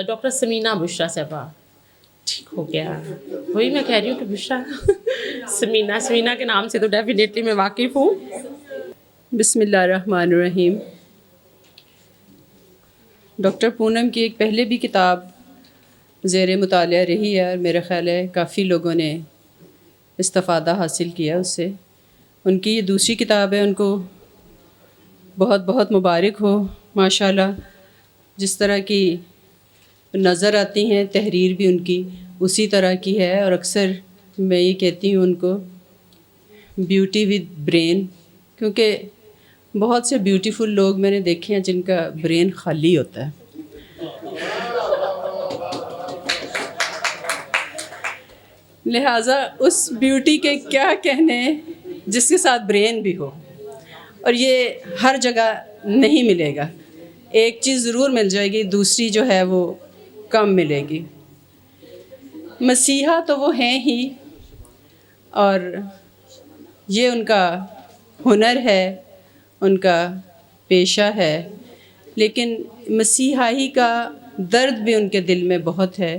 Doctor Samina Bushra साहबा। ठीक हो गया, वही मैं कह रही हूँ कि बुशरा समीना के नाम से तो डेफिनेटली मैं वाकिफ़ हूँ। बिस्मिल्लाहिर्रहमानिर्रहीम। डॉक्टर पूनम की एक पहले भी किताब ज़ेर मुतालिया रही है और मेरा ख़्याल है काफ़ी लोगों ने इस्तिफ़ादा हासिल किया उससे। उनकी ये दूसरी किताब है, उनको बहुत बहुत मुबारक हो माशाल्लाह। जिस तरह की नज़र आती हैं तहरीर भी उनकी उसी तरह की है, और अक्सर मैं ये कहती हूँ उनको ब्यूटी विद ब्रेन, क्योंकि बहुत से ब्यूटीफुल लोग मैंने देखे हैं जिनका ब्रेन खाली होता है। लिहाजा उस ब्यूटी के क्या कहने जिसके साथ ब्रेन भी हो, और ये हर जगह नहीं मिलेगा। एक चीज़ ज़रूर मिल जाएगी, दूसरी जो है वो कम मिलेगी। मसीहा तो वो हैं ही, और ये उनका हुनर है, उनका पेशा है, लेकिन मसीहाई का दर्द भी उनके दिल में बहुत है।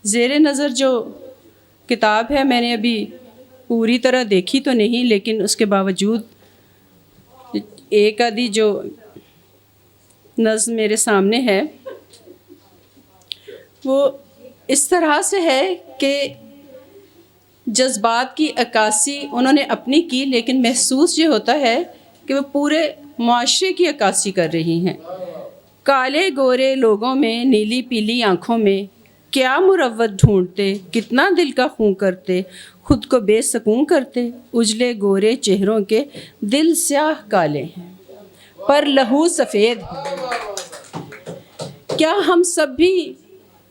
ज़ेरे नज़र जो किताब है मैंने अभी पूरी तरह देखी तो नहीं, लेकिन उसके बावजूद एक आधी जो नज़्म मेरे सामने है वो इस तरह से है कि जज्बात की अक्कासी उन्होंने अपनी की, लेकिन महसूस ये होता है कि वो पूरे मुआशरे की अक्कासी कर रही हैं। काले गोरे लोगों में, नीली पीली आँखों में क्या मुरव्वत ढूंढते, कितना दिल का खून करते, खुद को बेसकून करते। उजले गोरे चेहरों के दिल स्याह काले हैं पर लहू सफ़ेद है। क्या हम सब भी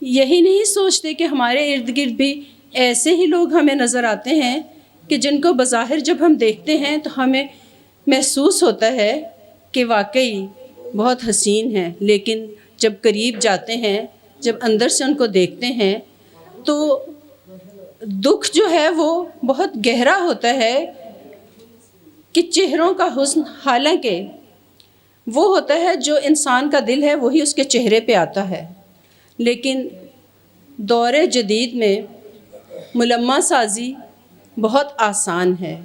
यही नहीं सोचते कि हमारे इर्द गिर्द भी ऐसे ही लोग हमें नज़र आते हैं कि जिनको बज़ाहिर जब हम देखते हैं तो हमें महसूस होता है कि वाकई बहुत हसीन हैं, लेकिन जब करीब जाते हैं, जब अंदर से उनको देखते हैं तो दुख जो है वो बहुत गहरा होता है कि चेहरों का हुस्न, हालांकि वो होता है जो इंसान का दिल है वही उसके चेहरे पे आता है, लेकिन दौरे जदीद में मुलम्मा साजी बहुत आसान है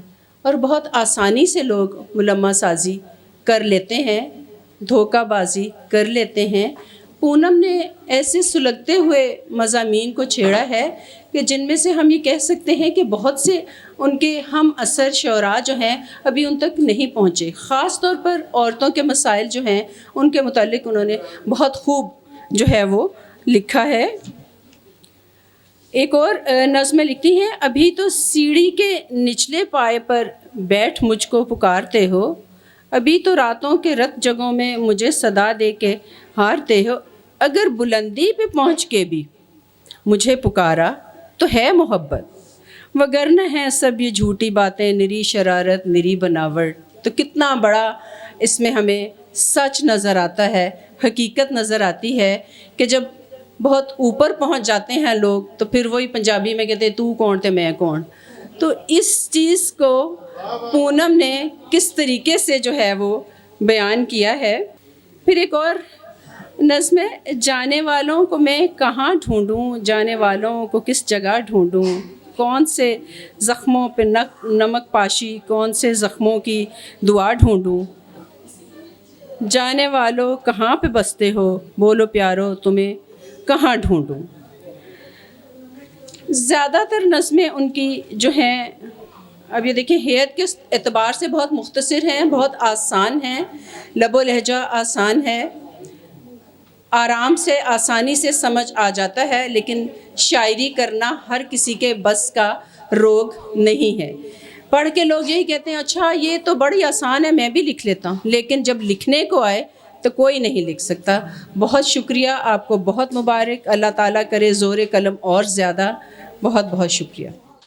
और बहुत आसानी से लोग मुलम्मा साजी कर लेते हैं, धोखाबाजी कर लेते हैं। पूनम ने ऐसे सुलगते हुए मज़ामीन को छेड़ा है कि जिनमें से हम ये कह सकते हैं कि बहुत से उनके हम असर शौरा जो हैं अभी उन तक नहीं पहुँचे। ख़ास तौर पर औरतों के मसाइल जो हैं उनके मुतालिक उन्होंने बहुत खूब जो है वो लिखा है। एक और नज़्म लिखती हैं, अभी तो सीढ़ी के निचले पाए पर बैठ मुझको पुकारते हो, अभी तो रातों के रत जगहों में मुझे सदा दे के हारते हो। अगर बुलंदी पे पहुँच के भी मुझे पुकारा तो है मोहब्बत, वगरना है सब ये झूठी बातें, निरी शरारत निरी बनावट। तो कितना बड़ा इसमें हमें सच नज़र आता है, हकीकत नज़र आती है कि जब बहुत ऊपर पहुंच जाते हैं लोग तो फिर वही पंजाबी में कहते तू कौन ते मैं कौन। तो इस चीज़ को पूनम ने किस तरीके से जो है वो बयान किया है। फिर एक और नज़्म है, जाने वालों को मैं कहाँ ढूंढूं, जाने वालों को किस जगह ढूंढूं, कौन से ज़ख्मों पे नमक पाशी, कौन से ज़ख्मों की दुआ ढूंढूं। जाने वालों कहाँ पे बसते हो, बोलो प्यारो तुम्हें कहाँ ढूंढूं। ज़्यादातर नज़में उनकी जो हैं, अब ये देखिए हेयत के एतबार से बहुत मुख्तसर हैं, बहुत आसान हैं, लबो लहजा आसान है, आराम से आसानी से समझ आ जाता है, लेकिन शायरी करना हर किसी के बस का रोग नहीं है। पढ़ के लोग यही कहते हैं अच्छा ये तो बड़ी आसान है, मैं भी लिख लेता हूँ, लेकिन जब लिखने को आए तो कोई नहीं लिख सकता। बहुत शुक्रिया, आपको बहुत मुबारक, अल्लाह ताला करे ज़ोर कलम और ज़्यादा। बहुत बहुत शुक्रिया।